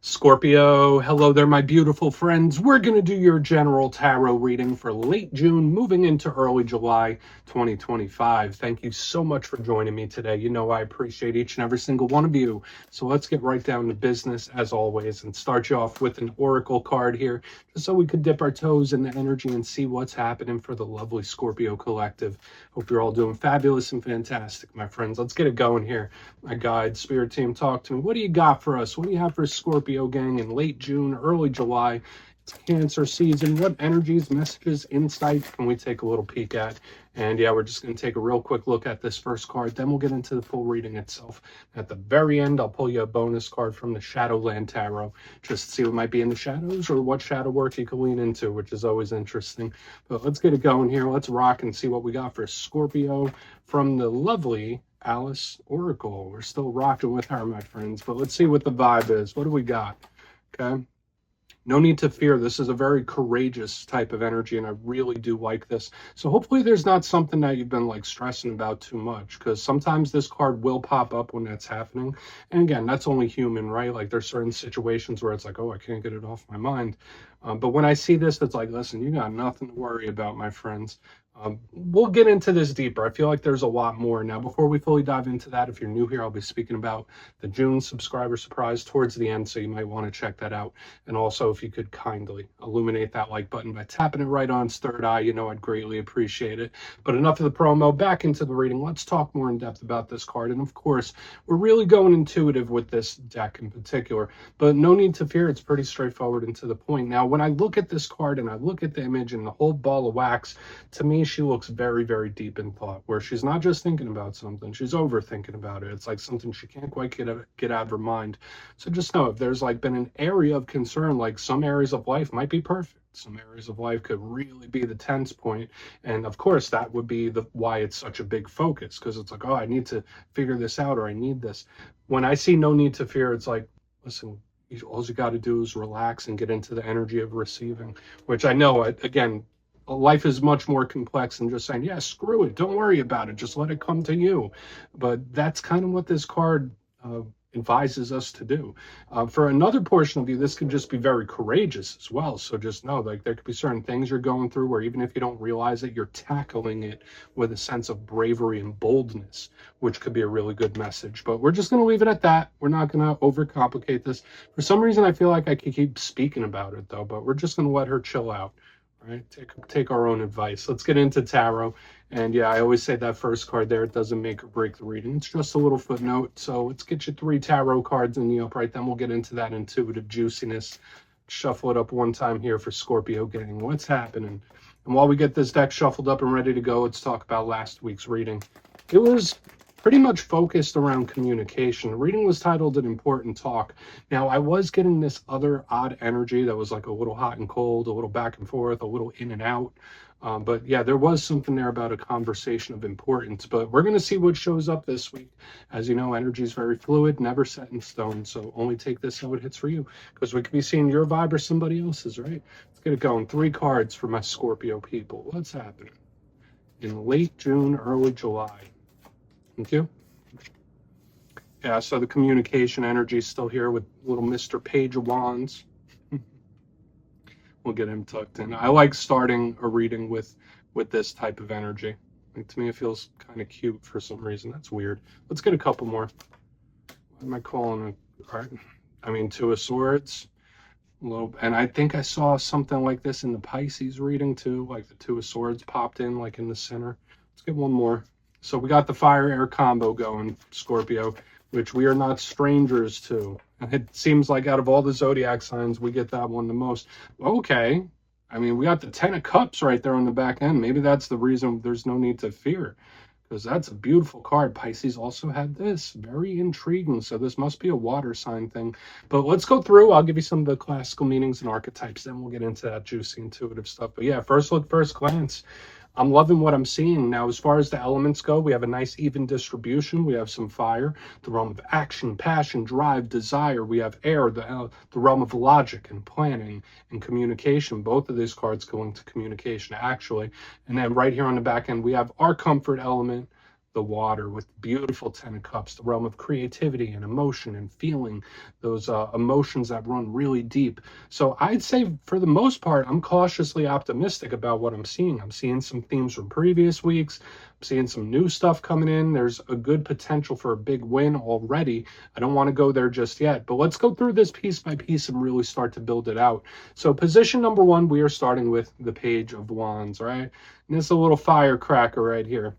Scorpio, hello there, my beautiful friends. We're going to do your general tarot reading for late June, moving into early July 2025. Thank you so much for joining me today. You know I appreciate each and every single one of you. So let's get right down to business, as always, and start you off with an oracle card here, just so we could dip our toes in the energy and see what's happening for the lovely Scorpio collective. Hope you're all doing fabulous and fantastic, my friends. Let's get it going here. My guide, spirit team, talk to me. What do you got for us? What do you have for Scorpio gang in late June, early July? It's Cancer season. What energies, messages, insight can we take a little peek at? And yeah, we're just going to take a real quick look at this first card. Then we'll get into the full reading itself. At the very end, I'll pull you a bonus card from the Shadowland Tarot, just to see what might be in the shadows or what shadow work you can lean into, which is always interesting. But let's get it going here. Let's rock and see what we got for Scorpio from the lovely Alice Oracle. We're still rocking with her, my friends, but let's see what the vibe is. What do we got? Okay. No need to fear. This is a very courageous type of energy, and I really do like this. So hopefully there's not something that you've been like stressing about too much, because sometimes this card will pop up when that's happening. And again, that's only human, right? Like there's certain situations where it's like, oh, I can't get it off my mind. But when I see this, it's like, listen, you got nothing to worry about, my friends. We'll get into this deeper. I feel like there's a lot more. Now, before we fully dive into that, if you're new here, I'll be speaking about the June subscriber surprise towards the end, so you might want to check that out. And also, if you could kindly illuminate that like button by tapping it right on its third eye, you know I'd greatly appreciate it. But enough of the promo, back into the reading. Let's talk more in depth about this card. And of course, we're really going intuitive with this deck in particular, but no need to fear. It's pretty straightforward and to the point. Now, when I look at this card and I look at the image and the whole ball of wax, to me, she looks very, very deep in thought, where she's not just thinking about something, she's overthinking about it. It's like something she can't quite get out of her mind. So just know, if there's like been an area of concern, like some areas of life might be perfect, some areas of life could really be the tense point. And of course, that would be why it's such a big focus, because it's like, oh, I need to figure this out, or I need this. When I see no need to fear, it's like, listen, all you got to do is relax and get into the energy of receiving, which I know, again, life is much more complex than just saying, yeah, screw it, don't worry about it, just let it come to you. But that's kind of what this card advises us to do. For another portion of you, this could just be very courageous as well. So just know, like, there could be certain things you're going through where even if you don't realize it, you're tackling it with a sense of bravery and boldness, which could be a really good message. But we're just going to leave it at that. We're not going to overcomplicate this. For some reason, I feel like I could keep speaking about it, though, but we're just going to let her chill out. Right, take our own advice. Let's get into tarot. And yeah, I always say that first card there, it doesn't make or break the reading. It's just a little footnote. So let's get you 3 tarot cards in the upright. Then we'll get into that intuitive juiciness. Shuffle it up one time here for Scorpio gang. What's happening? And while we get this deck shuffled up and ready to go, let's talk about last week's reading. It was pretty much focused around communication. The reading was titled An Important Talk. Now, I was getting this other odd energy that was like a little hot and cold, a little back and forth, a little in and out. But yeah, there was something there about a conversation of importance. But we're going to see what shows up this week. As you know, energy is very fluid, never set in stone. So only take this how it hits for you, because we could be seeing your vibe or somebody else's, right? Let's get it going. 3 cards for my Scorpio people. What's happening in late June, early July? Thank you. Yeah, so the communication energy is still here with little Mr. Page of Wands. We'll get him tucked in. I like starting a reading with this type of energy. Like, to me, it feels kind of cute for some reason. That's weird. Let's get a couple more. What am I calling it? All right. I mean, 2 of Swords. A little, and I think I saw something like this in the Pisces reading too. Like the 2 of Swords popped in like in the center. Let's get one more. So we got the fire-air combo going, Scorpio, which we are not strangers to. And it seems like out of all the zodiac signs, we get that one the most. Okay. I mean, we got the 10 of Cups right there on the back end. Maybe that's the reason there's no need to fear, because that's a beautiful card. Pisces also had this. Very intriguing. So this must be a water sign thing. But let's go through. I'll give you some of the classical meanings and archetypes. Then we'll get into that juicy, intuitive stuff. But yeah, first look, first glance. I'm loving what I'm seeing. Now, as far as the elements go, we have a nice even distribution. We have some fire, the realm of action, passion, drive, desire. We have air, the realm of logic and planning and communication. Both of these cards go into communication, actually. And then right here on the back end, we have our comfort element, the water with beautiful Ten of Cups, the realm of creativity and emotion and feeling, those emotions that run really deep. So I'd say for the most part, I'm cautiously optimistic about what I'm seeing. I'm seeing some themes from previous weeks. I'm seeing some new stuff coming in. There's a good potential for a big win already. I don't want to go there just yet, but let's go through this piece by piece and really start to build it out. So position number one, we are starting with the Page of Wands, right? And it's a little firecracker right here.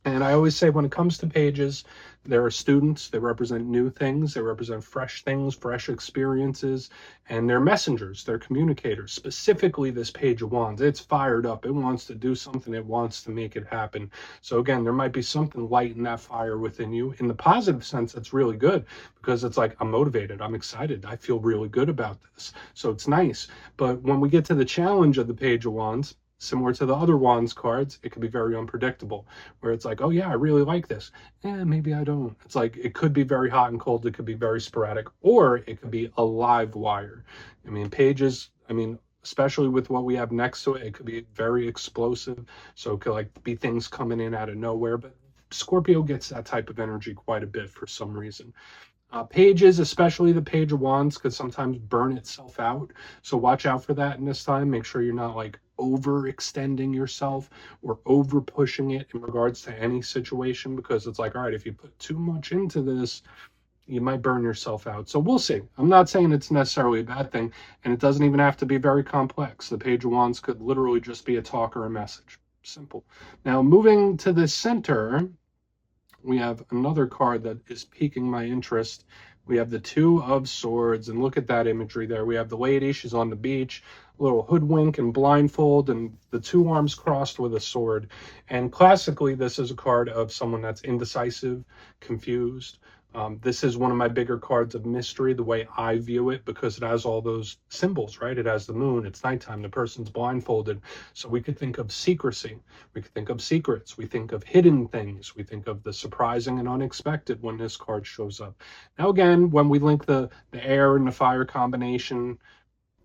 And I always say when it comes to pages, there are students, they represent new things, they represent fresh things, fresh experiences, and they're messengers, they're communicators. Specifically, this Page of Wands, it's fired up, it wants to do something, it wants to make it happen. So again, there might be something lighting that fire within you. In the positive sense, that's really good because it's like, I'm motivated, I'm excited, I feel really good about this. So it's nice. But when we get to the challenge of the Page of Wands, similar to the other Wands cards, it can be very unpredictable, where it's like, oh yeah, I really like this. Maybe I don't. It's like, it could be very hot and cold, it could be very sporadic, or it could be a live wire. I mean, pages, especially with what we have next to it, it could be very explosive. So it could like be things coming in out of nowhere, but Scorpio gets that type of energy quite a bit for some reason. Pages, especially the Page of Wands, could sometimes burn itself out. So watch out for that in this time. Make sure you're not like overextending yourself or over pushing it in regards to any situation, because it's like, all right, if you put too much into this, you might burn yourself out. So we'll see. I'm not saying it's necessarily a bad thing, and it doesn't even have to be very complex. The Page of Wands could literally just be a talk or a message. Simple. Now, moving to the center, we have another card that is piquing my interest. We have the Two of Swords, and look at that imagery there. We have the lady, she's on the beach, a little hoodwink and blindfold, and the two arms crossed with a sword. And classically, this is a card of someone that's indecisive, confused. This is one of my bigger cards of mystery, the way I view it, because it has all those symbols, right? It has the moon, it's nighttime, the person's blindfolded. So we could think of secrecy, we could think of secrets, we think of hidden things, we think of the surprising and unexpected when this card shows up. Now again, when we link the air and the fire combination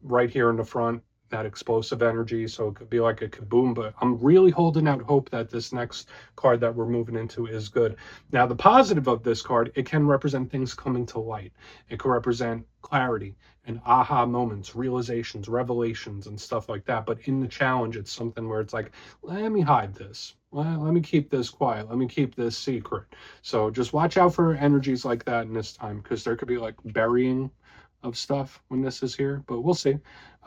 right here in the front, that explosive energy, so it could be like a kaboom, but I'm really holding out hope that this next card that we're moving into is good. Now, the positive of this card, it can represent things coming to light. It can represent clarity and aha moments, realizations, revelations, and stuff like that. But in the challenge, it's something where it's like, let me hide this. Well, let me keep this quiet. Let me keep this secret. So just watch out for energies like that in this time, because there could be like burying of stuff when this is here, but we'll see.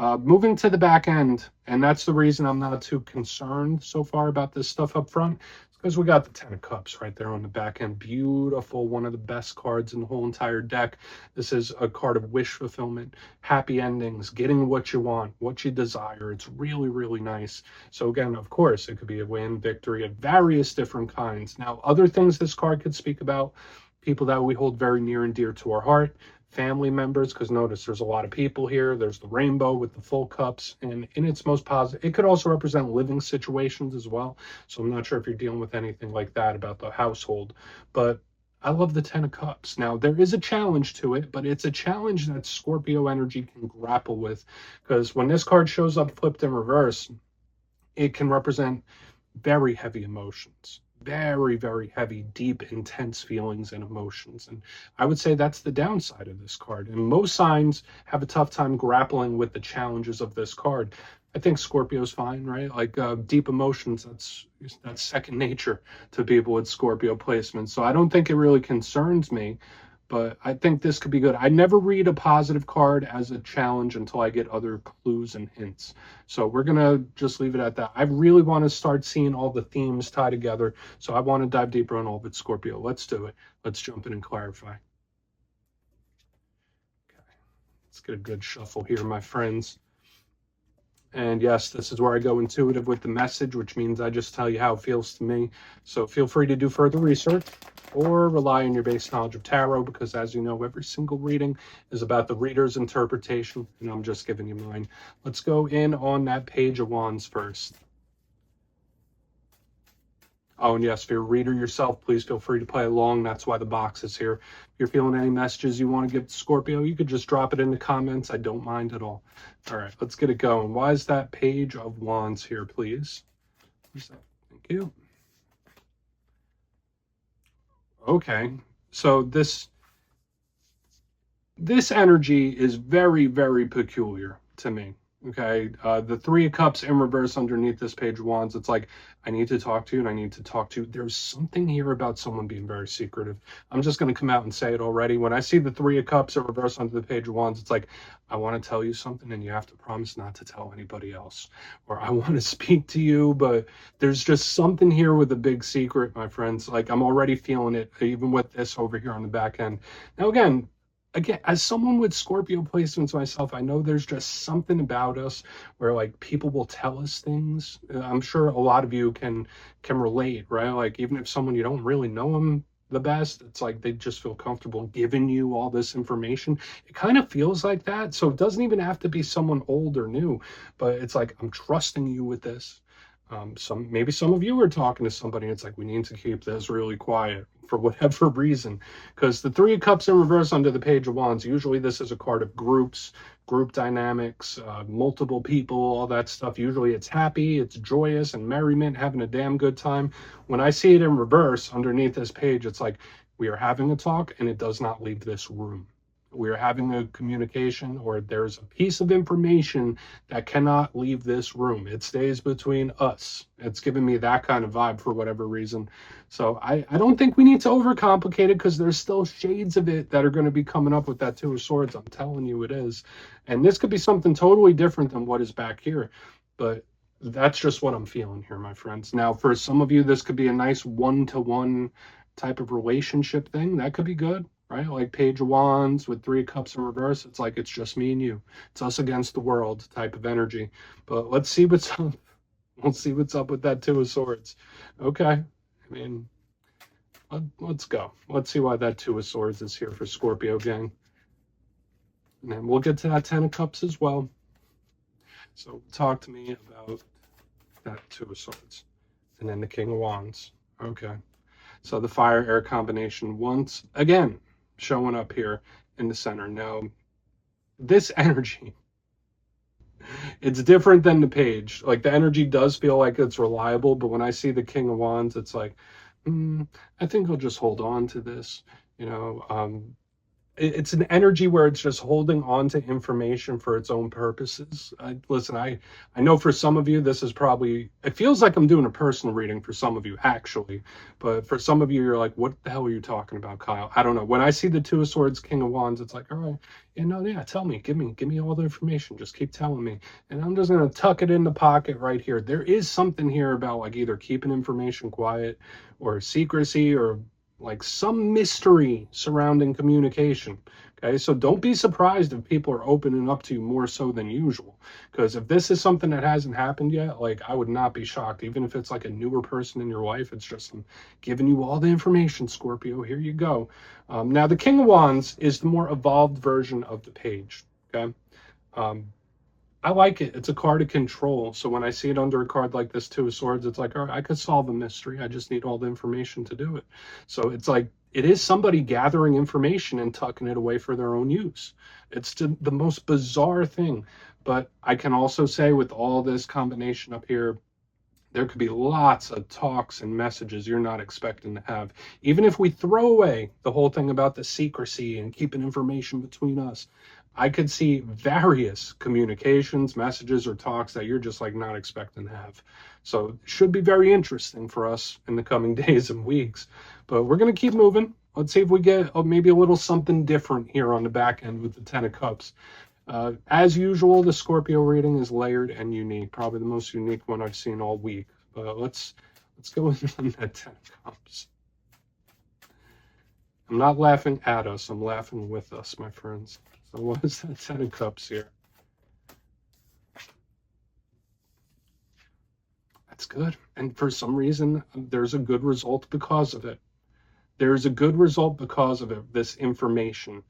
Moving to the back end, and that's the reason I'm not too concerned so far about this stuff up front, because we got the Ten of Cups right there on the back end. Beautiful, one of the best cards in the whole entire deck. This is a card of wish fulfillment, happy endings, getting what you want, what you desire. It's really, really nice. So again, of course, it could be a win, victory of various different kinds. Now, other things this card could speak about, people that we hold very near and dear to our heart, family members, because notice there's a lot of people here. There's the rainbow with the full cups, and in its most positive, it could also represent living situations as well. So I'm not sure if you're dealing with anything like that about the household, but I love the Ten of Cups. Now, there is a challenge to it, but it's a challenge that Scorpio energy can grapple with, because when this card shows up flipped in reverse, it can represent very heavy emotions, very, very heavy, deep, intense feelings and emotions. And I would say that's the downside of this card. And most signs have a tough time grappling with the challenges of this card. I think Scorpio's fine, right? Like deep emotions, that's second nature to people with Scorpio placements. So I don't think it really concerns me, but I think this could be good. I never read a positive card as a challenge until I get other clues and hints. So we're going to just leave it at that. I really want to start seeing all the themes tie together. So I want to dive deeper on all of it, Scorpio. Let's do it. Let's jump in and clarify. Okay. Let's get a good shuffle here, my friends. And yes, this is where I go intuitive with the message, which means I just tell you how it feels to me. So feel free to do further research or rely on your base knowledge of tarot, because as you know, every single reading is about the reader's interpretation, and I'm just giving you mine. Let's go in on that Page of Wands first. Oh, and yes, for your reader yourself, please feel free to play along. That's why the box is here. If you're feeling any messages you want to give to Scorpio, you could just drop it in the comments. I don't mind at all. All right, let's get it going. Why is that Page of Wands here, please? Thank you. Okay. So this energy is very, very peculiar to me. Okay. The Three of Cups in reverse underneath this Page of Wands. It's like, I need to talk to you and I need to talk to you. There's something here about someone being very secretive. I'm just going to come out and say it already. When I see the Three of Cups in reverse under the Page of Wands, it's like, I want to tell you something and you have to promise not to tell anybody else. Or I want to speak to you, but there's just something here with a big secret, my friends. Like, I'm already feeling it, even with this over here on the back end. Now, again, as someone with Scorpio placements myself, I know there's just something about us where like people will tell us things. I'm sure a lot of you can relate, right? Like even if someone you don't really know them the best, it's like they just feel comfortable giving you all this information. It kind of feels like that. So it doesn't even have to be someone old or new, but it's like I'm trusting you with this. Maybe some of you are talking to somebody and it's like we need to keep this really quiet for whatever reason, because the Three of Cups in reverse under the Page of Wands, usually this is a card of groups, group dynamics, multiple people, all that stuff. Usually it's happy, it's joyous and merriment, having a damn good time. When I see it in reverse underneath this page, it's like we are having a talk and it does not leave this room. We're having a communication, or there's a piece of information that cannot leave this room. It stays between us. It's giving me that kind of vibe for whatever reason. So I don't think we need to overcomplicate it, because there's still shades of it that are going to be coming up with that Two of Swords. I'm telling you it is. And this could be something totally different than what is back here. But that's just what I'm feeling here, my friends. Now, for some of you, this could be a nice one-to-one type of relationship thing. That could be good, right? Like Page of Wands with Three of Cups in reverse. It's like it's just me and you. It's us against the world type of energy. But let's see what's up. Let's see what's up with that Two of Swords. Okay. I mean, let's go. Let's see why that Two of Swords is here for Scorpio gang. And then we'll get to that Ten of Cups as well. So talk to me about that Two of Swords. And then the King of Wands. Okay. So the fire-air combination once again showing up here in the center. Now, this energy, it's different than the page. Like the energy does feel like it's reliable, but when I see the King of Wands, it's like, I think I'll just hold on to this. You know, it's an energy where it's just holding on to information for its own purposes. Listen, I know for some of you, this is probably, it feels like I'm doing a personal reading for some of you, actually. But for some of you, you're like, what the hell are you talking about, Kyle? I don't know. When I see the Two of Swords, King of Wands, it's like, all right, tell me, give me all the information. Just keep telling me. And I'm just going to tuck it in the pocket right here. There is something here about like either keeping information quiet or secrecy, or like some mystery surrounding communication. Okay, so don't be surprised if people are opening up to you more so than usual, because if this is something that hasn't happened yet, like I would not be shocked, even if it's like a newer person in your life. It's just I'm giving you all the information, Scorpio. Here you go. Now the King of Wands is the more evolved version of the page. Okay, I like it. It's a card of control. So when I see it under a card like this Two of Swords, it's like, all right, I could solve a mystery. I just need all the information to do it. So it's like, it is somebody gathering information and tucking it away for their own use. It's the most bizarre thing. But I can also say with all this combination up here, there could be lots of talks and messages you're not expecting to have. Even if we throw away the whole thing about the secrecy and keeping information between us, I could see various communications, messages, or talks that you're just like not expecting to have. So it should be very interesting for us in the coming days and weeks. But we're going to keep moving. Let's see if we get maybe a little something different here on the back end with the Ten of Cups. As usual, the Scorpio reading is layered and unique, probably the most unique one I've seen all week. But let's go in on that Ten of Cups. I'm not laughing at us, I'm laughing with us, my friends. So what is that Ten of Cups here? That's good. And for some reason, there's a good result because of it. There's a good result because of it, this information.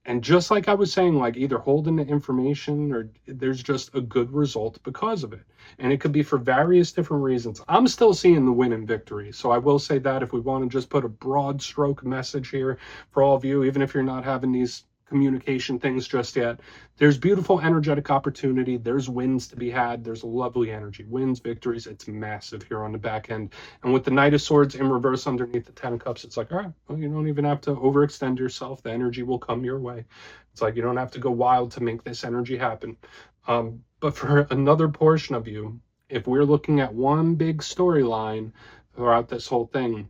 And just like I was saying, like either holding the information or there's just a good result because of it. And it could be for various different reasons. I'm still seeing the win and victory. So I will say that if we want to just put a broad stroke message here for all of you, even if you're not having these communication things just yet. There's beautiful energetic opportunity. There's wins to be had. There's lovely energy, wins, victories. It's massive here on the back end. And with the Knight of Swords in reverse underneath the Ten of Cups, it's like, all right, well, you don't even have to overextend yourself. The energy will come your way. It's like you don't have to go wild to make this energy happen. But for another portion of you, if we're looking at one big storyline throughout this whole thing,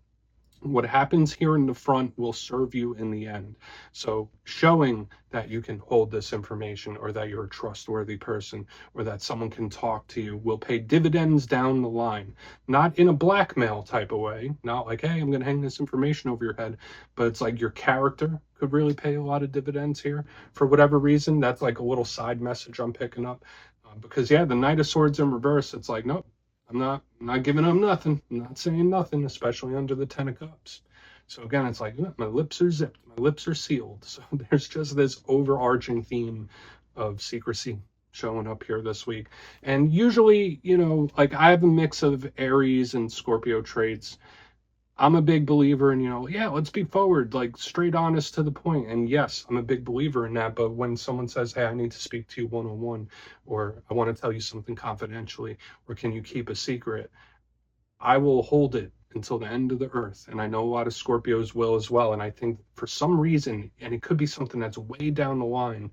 what happens here in the front will serve you in the end. So showing that you can hold this information, or that you're a trustworthy person, or that someone can talk to you, will pay dividends down the line. Not in a blackmail type of way, not like, hey, I'm going to hang this information over your head, but it's like your character could really pay a lot of dividends here. For whatever reason, that's like a little side message I'm picking up. Because yeah, the Knight of Swords in reverse, it's like, nope, I'm not giving them nothing. I'm not saying nothing, especially under the Ten of Cups. So again, it's like, my lips are zipped, my lips are sealed. So there's just this overarching theme of secrecy showing up here this week. And usually, you know, like I have a mix of Aries and Scorpio traits. I'm a big believer in, you know, yeah, let's be forward, like straight, honest, to the point. And yes, I'm a big believer in that. But when someone says, hey, I need to speak to you one-on-one, or I want to tell you something confidentially, or can you keep a secret, I will hold it until the end of the earth. And I know a lot of Scorpios will as well. And I think for some reason, and it could be something that's way down the line,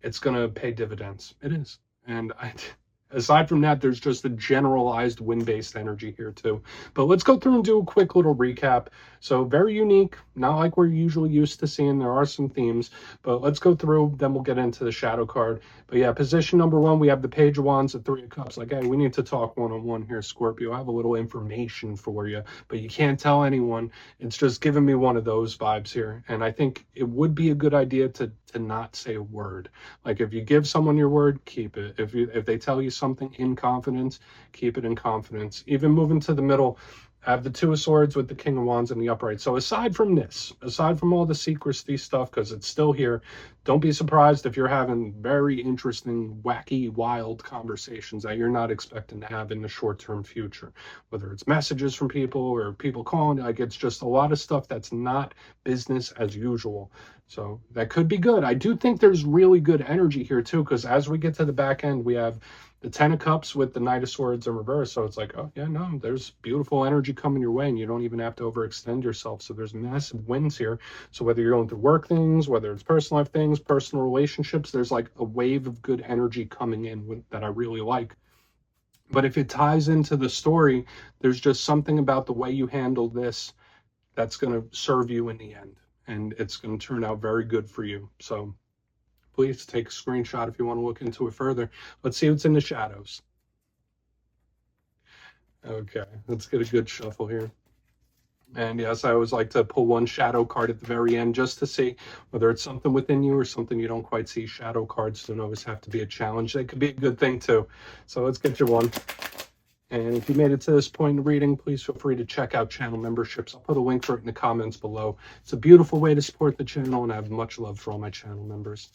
it's going to pay dividends. It is. And aside from that, there's just a generalized win-based energy here too. But let's go through and do a quick little recap. So very unique, not like we're usually used to seeing. There are some themes, but let's go through, then we'll get into the shadow card. But yeah, position number one, we have the Page of Wands, the Three of Cups. Like, hey, we need to talk one-on-one here, Scorpio. I have a little information for you, but you can't tell anyone. It's just giving me one of those vibes here. And I think it would be a good idea to not say a word. Like if you give someone your word, keep it. If they tell you something in confidence, keep it in confidence. Even moving to the middle, I have the Two of Swords with the King of Wands in the upright. So aside from this, aside from all the secrecy stuff, because it's still here, don't be surprised if you're having very interesting, wacky, wild conversations that you're not expecting to have in the short-term future. Whether it's messages from people or people calling, like it's just a lot of stuff that's not business as usual. So that could be good. I do think there's really good energy here too, because as we get to the back end, we have the Ten of Cups with the Knight of Swords in reverse. So it's like, oh yeah, no, there's beautiful energy coming your way, and you don't even have to overextend yourself. So there's massive wins here. So whether you're going through work things, whether it's personal life things, personal relationships, there's like a wave of good energy coming in that I really like. But if it ties into the story, there's just something about the way you handle this that's going to serve you in the end. And it's going to turn out very good for you. So please take a screenshot if you want to look into it further. Let's see what's in the shadows. Okay, let's get a good shuffle here. And yes, I always like to pull one shadow card at the very end just to see whether it's something within you or something you don't quite see. Shadow cards don't always have to be a challenge. They could be a good thing too. So let's get you one. And if you made it to this point in the reading, please feel free to check out channel memberships. I'll put a link for it in the comments below. It's a beautiful way to support the channel, and I have much love for all my channel members.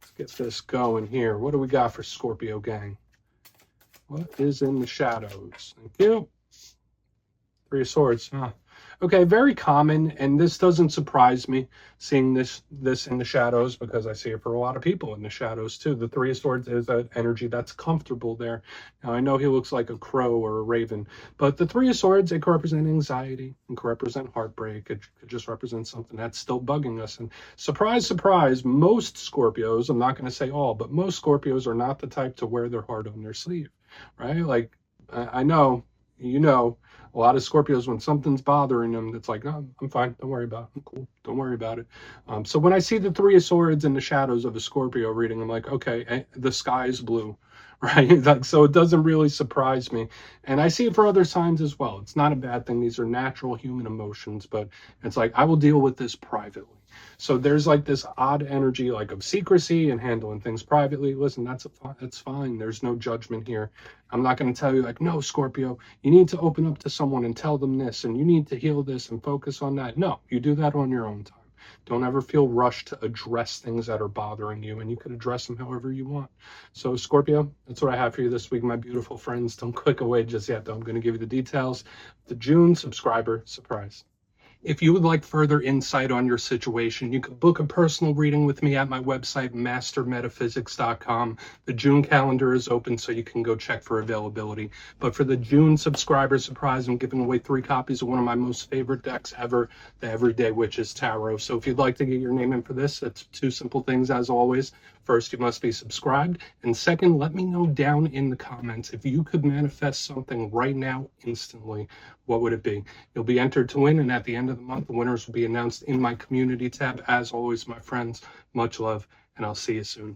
Let's get this going here. What do we got for Scorpio gang? What is in the shadows? Thank you. Three of Swords. Okay, very common, and this doesn't surprise me, seeing this in the shadows, because I see it for a lot of people in the shadows too. The Three of Swords is that energy that's comfortable there. Now, I know he looks like a crow or a raven, but the Three of Swords, it could represent anxiety, it could represent heartbreak, it could just represent something that's still bugging us. And surprise, surprise, most Scorpios, I'm not going to say all, but most Scorpios are not the type to wear their heart on their sleeve, right? Like, I know, you know, a lot of Scorpios, when something's bothering them, it's like, no, I'm fine. Don't worry about it. I'm cool. Don't worry about it. So when I see the Three of Swords in the shadows of a Scorpio reading, I'm like, okay, the sky is blue, right? Like, so it doesn't really surprise me. And I see it for other signs as well. It's not a bad thing. These are natural human emotions, but it's like, I will deal with this privately. So there's like this odd energy, like of secrecy and handling things privately. Listen, that's fine. There's no judgment here. I'm not going to tell you like, no, Scorpio, you need to open up to someone and tell them this, and you need to heal this and focus on that. No, you do that on your own time. Don't ever feel rushed to address things that are bothering you, and you can address them however you want. So Scorpio, that's what I have for you this week, my beautiful friends. Don't click away just yet, though. I'm going to give you the details. The June subscriber surprise. If you would like further insight on your situation, you can book a personal reading with me at my website, mastermetaphysics.com. The June calendar is open, so you can go check for availability. But for the June subscriber surprise, I'm giving away 3 copies of one of my most favorite decks ever, the Everyday Witches Tarot. So if you'd like to get your name in for this, that's 2 simple things as always. First, you must be subscribed. And second, let me know down in the comments if you could manifest something right now instantly, what would it be? You'll be entered to win, and at the end of the month, the winners will be announced in my community tab. As always, my friends, much love, and I'll see you soon.